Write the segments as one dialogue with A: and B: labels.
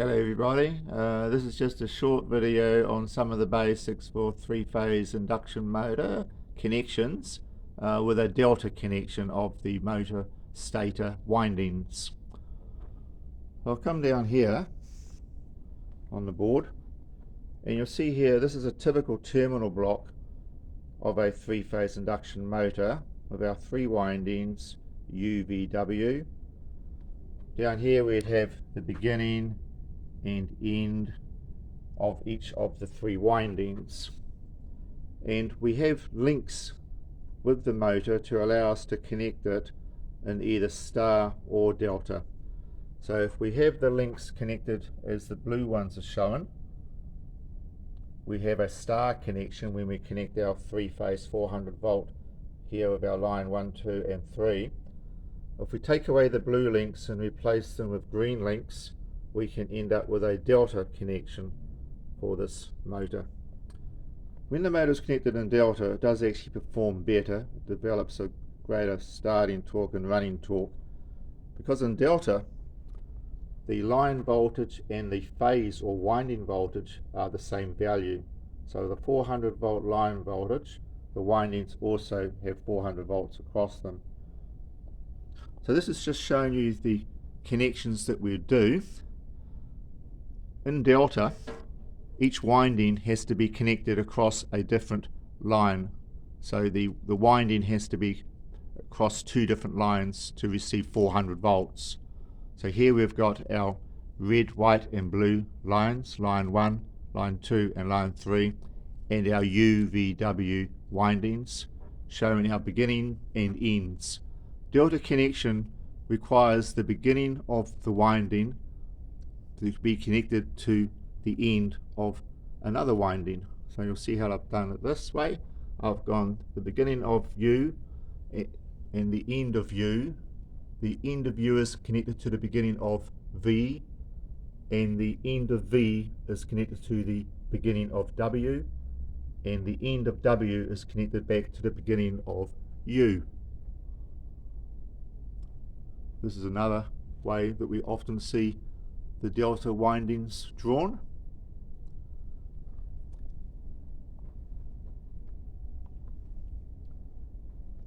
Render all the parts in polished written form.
A: Hello everybody, this is just a short video on some of the basics for three-phase induction motor connections with a delta connection of the motor stator windings. I'll come down here on the board and you'll see here this is a typical terminal block of a three-phase induction motor with our three windings UVW. Down here we'd have the beginning and end of each of the three windings, and we have links with the motor to allow us to connect it in either star or delta. So if we have the links connected as the blue ones are shown, we have a star connection when we connect our three-phase 400 volt here with our line 1, 2 and 3. If we take away the blue links and replace them with green links, we can end up with a delta connection for this motor. When the motor is connected in delta, it does actually perform better. It develops a greater starting torque and running torque, because in delta the line voltage and the phase or winding voltage are the same value. So the 400 volt line voltage, the windings also have 400 volts across them. So this is just showing you the connections that we do. In delta, each winding has to be connected across a different line. So the winding has to be across two different lines to receive 400 volts. So here we've got our red, white and blue lines, line 1, line 2 and line 3, and our UVW windings showing our beginning and ends. Delta connection requires the beginning of the winding to be connected to the end of another winding. So you'll see how I've done it this way. I've gone the beginning of U and the end of U. The end of U is connected to the beginning of V, and the end of V is connected to the beginning of W, and the end of W is connected back to the beginning of U. This is another way that we often see the delta windings drawn.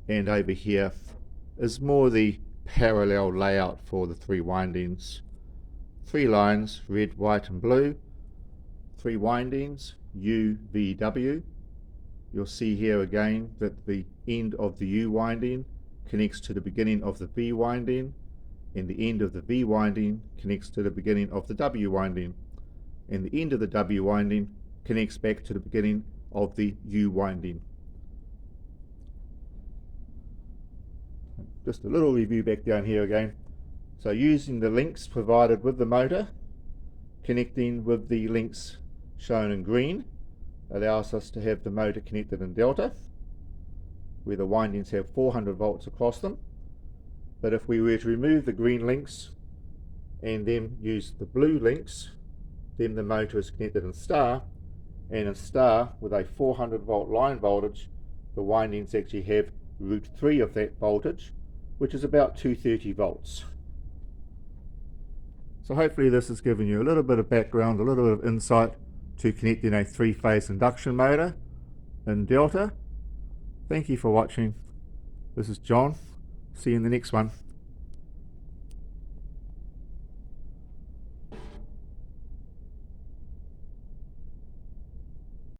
A: And over here is more the parallel layout for the three windings. Three lines, red, white and blue. Three windings, U, V, W. You'll see here again that the end of the U winding connects to the beginning of the V winding, and the end of the V winding connects to the beginning of the W winding, and the end of the W winding connects back to the beginning of the U winding. Just a little review back down here again. So using the links provided with the motor, connecting with the links shown in green, allows us to have the motor connected in delta, where the windings have 400 volts across them. But if we were to remove the green links and then use the blue links, then the motor is connected in star, and in star with a 400 volt line voltage, the windings actually have root 3 of that voltage, which is about 230 volts. So hopefully this has given you a little bit of background, a little bit of insight to connecting a three-phase induction motor in delta. Thank you for watching. This is John. See you in the next one.